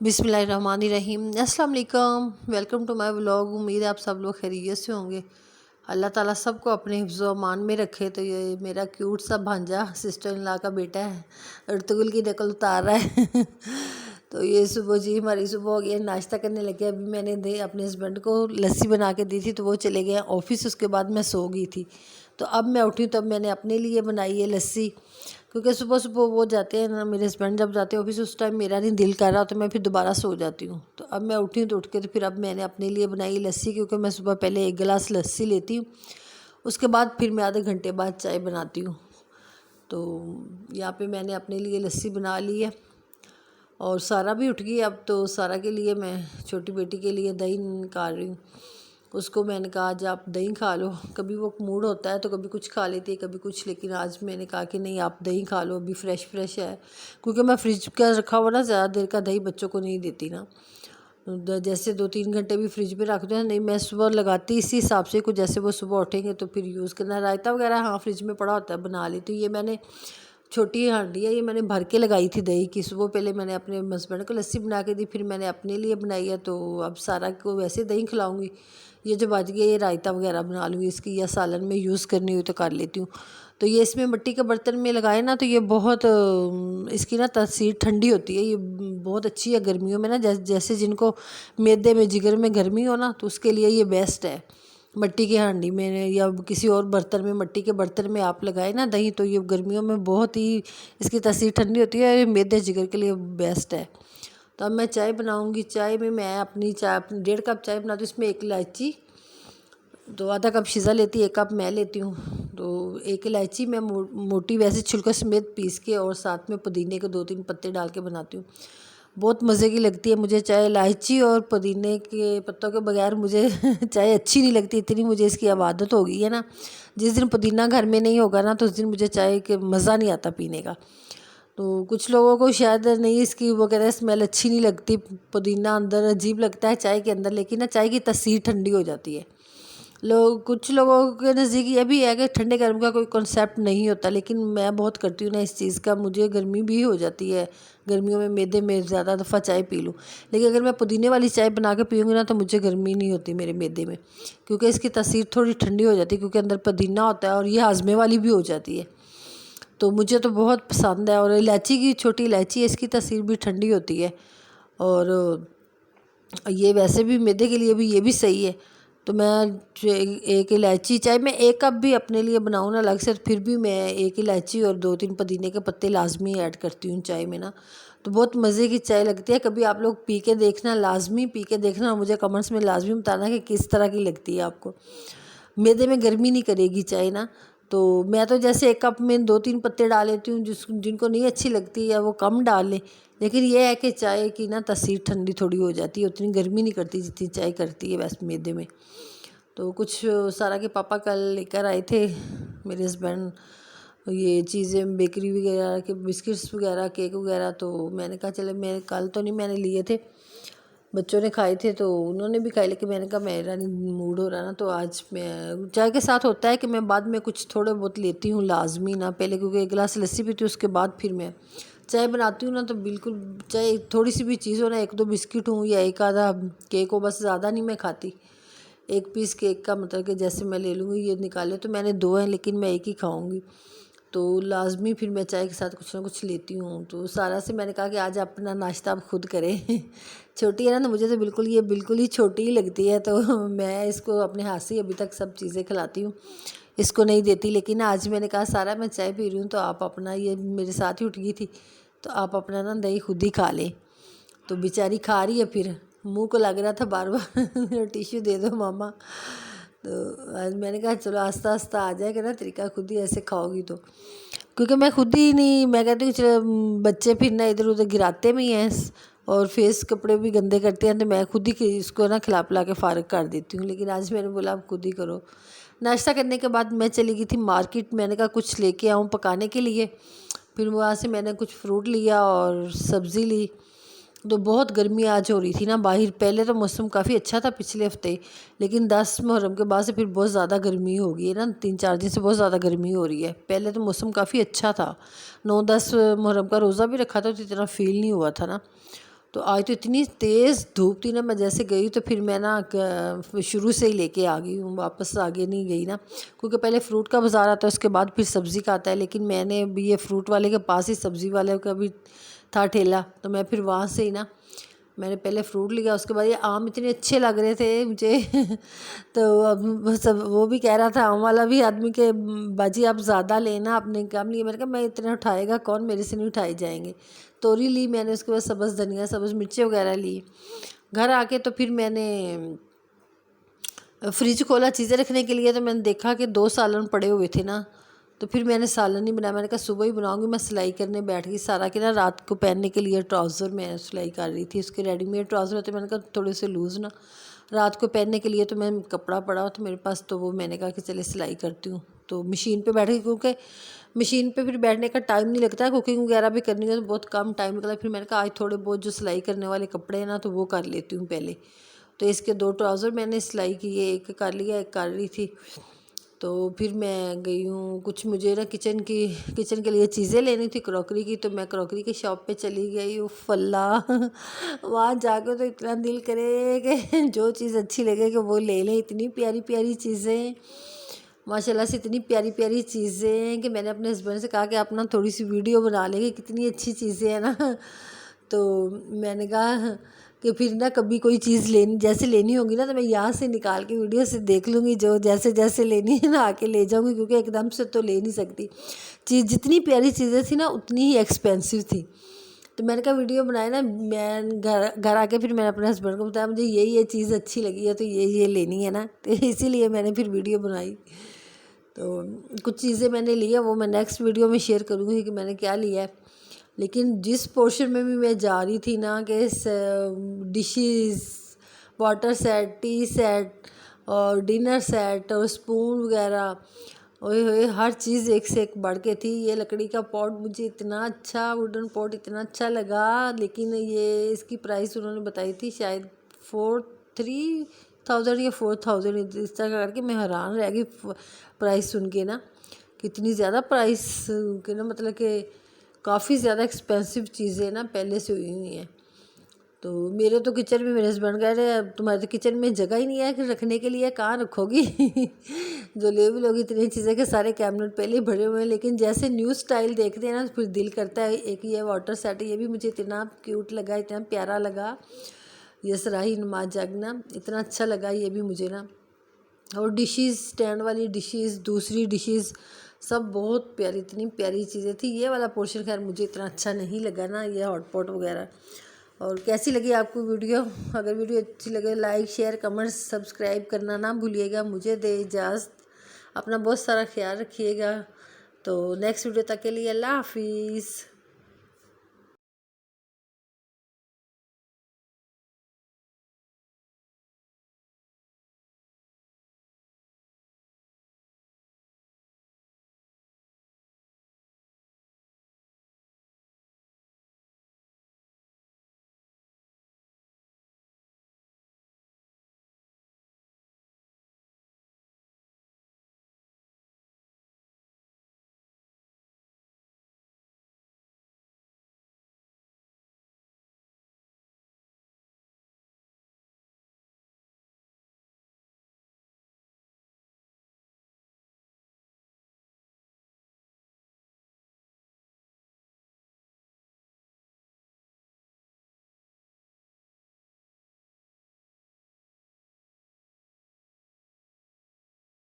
बिस्मिल्लाहिर्रहमानिर्रहीम। अस्सलाम वालेकुम, वेलकम टू माय व्लॉग। उम्मीद है आप सब लोग खैरियत से होंगे। अल्लाह ताला सबको अपने हिफ्ज़ व अमान में रखे। तो ये मेरा क्यूट सा भांजा सिस्टर इन लॉ का बेटा है, अर्तुगरुल की नकल उतार रहा है। तो ये सुबह जी हमारी सुबह हो गई, नाश्ता करने लगे। अभी मैंने अपने हस्बैंड को लस्सी बना के दी थी तो वो चले गए ऑफिस। उसके बाद मैं सो गई थी, तो अब मैं उठी तब मैंने अपने लिए बनाई है लस्सी, क्योंकि सुबह सुबह वो जाते हैं ना, मेरे हस्बैंड जब जाते हैं ऑफिस उस टाइम मेरा नहीं दिल कर रहा तो मैं फिर दोबारा सो जाती हूँ। तो अब मैं उठी हूँ तो उठ के तो फिर अब मैंने अपने लिए बनाई लस्सी, क्योंकि मैं सुबह पहले 1 गिलास लस्सी लेती हूँ, उसके बाद फिर मैं आधे घंटे बाद चाय बनाती हूँ। तो यहाँ पे मैंने अपने लिए लस्सी बना ली है और सारा भी उठ गई। अब तो सारा के लिए मैं छोटी बेटी के लिए दही निकाल रही हूँ। उसको मैंने कहा आज आप दही खा लो। कभी वो मूड होता है तो कभी कुछ खा लेती है कभी कुछ, लेकिन आज मैंने कहा कि नहीं आप दही खा लो, अभी फ्रेश फ्रेश है। क्योंकि मैं फ्रिज का रखा हुआ ना ज़्यादा देर का दही बच्चों को नहीं देती ना, जैसे 2-3 घंटे भी फ्रिज में रख दो। नहीं, मैं सुबह लगाती इसी हिसाब से, कुछ जैसे वो सुबह उठेंगे तो फिर यूज़ करना। रायता वगैरह हाँ फ्रिज में पड़ा होता है, बना लेती हूँ। ये मैंने छोटी हांडी है, ये मैंने भर के लगाई थी दही की। सुबह पहले मैंने अपने हस्बैंड को लस्सी बना के दी, फिर मैंने अपने लिए बनाई है। तो अब सारा को वैसे दही खिलाऊंगी। ये जो बच गया ये रायता वगैरह बना लूँगी इसकी, या सालन में यूज़ करनी हुई तो कर लेती हूँ। तो ये इसमें मिट्टी के बर्तन में लगाए ना तो ये बहुत इसकी ना तासीर ठंडी होती है। ये बहुत अच्छी है गर्मियों में ना, जैसे जिनको मैदे में जिगर में गर्मी हो ना, तो उसके लिए ये बेस्ट है। मिट्टी की हांडी में या किसी और बर्तन में, मिट्टी के बर्तन में आप लगाए ना दही, तो ये गर्मियों में बहुत ही इसकी तासीर ठंडी होती है। ये मैदे जिगर के लिए बेस्ट है। तो अब मैं चाय बनाऊंगी। चाय में मैं अपनी चाय 1.5 कप चाय बनाती हूँ। इसमें 1 इलायची, तो आधा कप शीज़ा लेती है, 1 कप मैं लेती हूँ। तो 1 इलायची मैं मोटी वैसे छिलका समेत पीस के और साथ में पुदीने के 2-3 पत्ते डाल के बनाती हूँ। बहुत मज़े की लगती है मुझे चाय। इलायची और पुदीने के पत्तों के बगैर मुझे चाय अच्छी नहीं लगती, इतनी मुझे इसकी अब आदत हो गई है ना। जिस दिन पुदीना घर में नहीं होगा ना तो उस दिन मुझे चाय के मज़ा नहीं आता पीने का। तो कुछ लोगों को शायद नहीं इसकी वगैरह स्मेल अच्छी नहीं लगती, पुदीना अंदर अजीब लगता है चाय के अंदर, लेकिन ना चाय की तासीर ठंडी हो जाती है। कुछ लोगों के नज़दीक ये भी है कि ठंडे गर्म का कोई कॉन्सेप्ट नहीं होता, लेकिन मैं बहुत करती हूँ ना इस चीज़ का। मुझे गर्मी भी हो जाती है, गर्मियों में मैदे में ज़्यादा दफ़ा चाय पी लूँ, लेकिन अगर मैं पुदीने वाली चाय बना के पीऊँगी ना तो मुझे गर्मी नहीं होती मेरे मैदे में, क्योंकि इसकी तासीर थोड़ी ठंडी हो जाती है, क्योंकि अंदर पुदीना होता है और ये हाजमे वाली भी हो जाती है। तो मुझे तो बहुत पसंद है। और इलायची की, छोटी इलायची है, इसकी तासीर भी ठंडी होती है और ये वैसे भी मैदे के लिए भी ये भी सही है। तो मैं 1 इलायची, चाहे मैं 1 कप भी अपने लिए बनाऊँ ना अलग से, फिर भी मैं 1 इलायची और 2-3 पुदीने के पत्ते लाजमी ऐड करती हूँ चाय में ना। तो बहुत मज़े की चाय लगती है। कभी आप लोग पी के देखना, लाजमी पी के देखना और मुझे कमेंट्स में लाजमी बताना कि किस तरह की लगती है आपको। मैदे में गर्मी नहीं करेगी चाय ना। तो मैं तो जैसे 1 कप में 2-3 पत्ते डाल लेती हूँ, जिनको नहीं अच्छी लगती है वो कम डाल लें। लेकिन ये है कि चाय की ना तासीर ठंडी थोड़ी हो जाती है, उतनी गर्मी नहीं करती जितनी चाय करती है वैसे मैदे में। तो कुछ सारा के पापा कल लेकर आए थे मेरे हस्बैंड ये चीज़ें, बेकरी वगैरह के बिस्किट्स वगैरह, केक वगैरह। तो मैंने कहा चले, मैं कल तो नहीं मैंने लिए थे, बच्चों ने खाए थे तो उन्होंने भी खाए, लेकिन मैंने कहा मेरा नहीं मूड हो रहा ना, तो आज मैं चाय के साथ होता है कि मैं बाद में कुछ थोड़े बहुत लेती हूँ लाजमी ना पहले, क्योंकि 1 गिलास लस्सी पीती हूँ उसके बाद फिर मैं चाय बनाती हूँ ना। तो बिल्कुल चाहे थोड़ी सी भी चीज़ हो ना, 1-2 बिस्किट हो या 1 आधा केक हो, बस ज़्यादा नहीं मैं खाती। 1 पीस केक का मतलब कि जैसे मैं ले लूँगी, ये निकाले तो मैंने 2 हैं लेकिन मैं 1 ही खाऊँगी, तो लाजमी फिर मैं चाय के साथ कुछ ना कुछ लेती हूँ। तो सारा से मैंने कहा कि आज अपना नाश्ता आप खुद करें। छोटी है ना, तो मुझे तो बिल्कुल ये बिल्कुल ही छोटी ही लगती है, तो मैं इसको अपने हाथ से अभी तक सब चीज़ें खिलाती हूँ, इसको नहीं देती। लेकिन आज मैंने कहा सारा मैं चाय पी रही हूँ तो आप अपना, ये मेरे साथ ही उठ गई थी, तो आप अपना ना दही खुद ही खा लें। तो बेचारी खा रही है, फिर मुंह को लग रहा था बार बार टिश्यू दे दो मामा। तो आज मैंने कहा चलो आस्ता आस्ता आ जाएगा ना तरीका, खुद ही ऐसे खाओगी तो। क्योंकि मैं खुद ही नहीं, मैं कहती हूँ चलो बच्चे फिर ना इधर उधर गिराते भी हैं और फेस कपड़े भी गंदे करते हैं, तो मैं खुद ही इसको ना खिला पिला के फ़ारिग कर देती हूँ। लेकिन आज मैंने बोला आप खुद ही करो। नाश्ता करने के बाद मैं चली गई थी मार्केट, मैंने कहा कुछ लेके आऊँ पकाने के लिए। फिर वहाँ से मैंने कुछ फ्रूट लिया और सब्ज़ी ली। तो बहुत गर्मी आज हो रही थी ना बाहर। पहले तो मौसम काफ़ी अच्छा था पिछले हफ्ते, लेकिन 10 मुहर्रम के बाद से फिर बहुत ज़्यादा गर्मी हो गई है ना, 3-4 दिन से बहुत ज़्यादा गर्मी हो रही है। पहले तो मौसम काफ़ी अच्छा था, 9-10 मुहर्रम का रोज़ा भी रखा था तो इतना फील नहीं हुआ था ना। تو آج تو اتنی تیز دھوپ تھی نا، میں جیسے گئی تو پھر میں نا شروع سے ہی لے کے آ گئی ہوں، واپس آگے نہیں گئی نا، کیونکہ پہلے فروٹ کا بازار آتا ہے، اس کے بعد پھر سبزی کا آتا ہے، لیکن میں نے بھی یہ فروٹ والے کے پاس ہی سبزی والے کا بھی تھا ٹھیلا، تو میں پھر وہاں سے ہی نا میں نے پہلے فروٹ لیا، اس کے بعد یہ آم اتنے اچھے لگ رہے تھے مجھے تو اب سب وہ بھی کہہ رہا تھا آم والا بھی آدمی کہ باجی آپ زیادہ لینا، آپ نے کم لیے، میں نے کہا میں اتنا اٹھائے گا کون، میرے سے نہیں اٹھائے جائیں گے۔ توری لی میں نے، اس کے بعد سبز دھنیا، سبز مرچیں وغیرہ لی۔ گھر آ کے تو پھر میں نے فریج کھولا چیزیں رکھنے کے لیے، تو میں نے دیکھا کہ 2 سالن پڑے ہوئے تھے نا، تو پھر میں نے سالن نہیں بنایا، میں نے کہا صبح ہی بناؤں گی۔ میں سلائی کرنے بیٹھ گئی سارا کہ نا رات کو پہننے کے لیے ٹراؤزر میں سلائی کر رہی تھی، اس کے ریڈی میڈ ٹراؤزر ہوتے، میں نے کہا تھوڑے سے لوز نا رات کو پہننے کے لیے، تو میں کپڑا پڑا تو میرے پاس، تو وہ میں نے کہا کہ چلے سلائی کرتی ہوں، تو مشین پہ بیٹھ گئی، کیونکہ مشین پہ پھر بیٹھنے کا ٹائم نہیں لگتا ہے، کوکنگ وغیرہ بھی کرنی ہے تو بہت کم ٹائم نکلا۔ پھر میں نے کہا آج تھوڑے بہت جو سلائی کرنے والے کپڑے ہیں نا تو وہ کر لیتی ہوں پہلے، تو اس کے 2 ٹراؤزر میں نے سلائی کیے، ایک کر لیا، ایک کر رہی تھی۔ تو پھر میں گئی ہوں، کچھ مجھے نا کچن کے لیے چیزیں لینی تھی، کروکری کی، تو میں کروکری کی شاپ پہ چلی گئی۔ اف اللہ وہاں جا کے تو اتنا دل کرے کہ جو چیز اچھی لگے کہ وہ لے لیں، اتنی پیاری پیاری چیزیں ماشاء اللہ سے، اتنی پیاری پیاری چیزیں کہ میں نے اپنے ہسبینڈ سے کہا کہ آپ نا تھوڑی سی ویڈیو بنا لیں گے، کتنی اچھی چیزیں ہیں نا۔ تو میں نے کہا کہ پھر نا کبھی کوئی چیز جیسے لینی ہوگی نا تو میں یہاں سے نکال کے ویڈیو سے دیکھ لوں گی، جو جیسے لینی ہے نا آ کے لے جاؤں گی، کیونکہ ایک دم سے تو لے نہیں سکتی چیز، جتنی پیاری چیزیں تھیں نا اتنی ہی ایکسپینسو تھی۔ تو میں نے کہا ویڈیو بنائے نا، میں گھر آ کے پھر میں نے اپنے ہسبینڈ کو بتایا مجھے یہ چیز اچھی لگی ہے تو یہ لینی ہے نا، تو اسی لیے میں نے پھر ویڈیو بنائی۔ تو کچھ چیزیں میں نے لی ہے، وہ میں نیکسٹ ویڈیو میں شیئر کروں گی کہ میں نے کیا لیا ہے۔ لیکن جس پورشن میں بھی میں جا رہی تھی نا کہ dishes, water set, tea set اور ڈنر سیٹ اور اسپون وغیرہ، اوئے ہوئے ہر چیز ایک سے ایک بڑھ کے تھی۔ یہ لکڑی کا پاٹ مجھے اتنا اچھا، ووڈن پاٹ اتنا اچھا لگا، لیکن یہ اس کی پرائس انہوں نے بتائی تھی شاید 3000 یا 4000، اس طرح کر کے میں حیران رہ گئی پرائس سن کے نا، کتنی زیادہ پرائس کے نا، مطلب کہ کافی زیادہ ایکسپینسو چیزیں نا پہلے سے ہوئی ہوئی ہیں۔ تو میرے تو کچن میں میرے ہسبینڈ کہہ رہے ہیں تمہارے تو کچن میں جگہ ہی نہیں ہے کہ رکھنے کے لیے، کہاں رکھو گی جو لے بھی لوگی اتنی چیزیں کہ سارے کیبنٹ پہلے ہی بھرے ہوئے ہیں۔ لیکن جیسے نیو اسٹائل دیکھتے ہیں نا پھر دل کرتا ہے۔ ایک یہ واٹر سیٹ ہے، یہ بھی مجھے اتنا کیوٹ لگا، اتنا پیارا لگا، یہ سراہی نما جگ نا اتنا اچھا لگا یہ بھی مجھے نا۔ اور ڈشز، اسٹینڈ والی ڈشز، دوسری ڈشز سب بہت پیاری، اتنی پیاری چیزیں تھیں۔ یہ والا پورشن خیر مجھے اتنا اچھا نہیں لگا نا، یہ ہاٹ پاٹ وغیرہ۔ اور کیسی لگی آپ کو ویڈیو؟ اگر ویڈیو اچھی لگے لائک، شیئر، کمنٹ، سبسکرائب کرنا نہ بھولیے گا۔ مجھے دے اجازت، اپنا بہت سارا خیال رکھیے گا۔ تو نیکسٹ ویڈیو تک کے لیے اللہ حافظ۔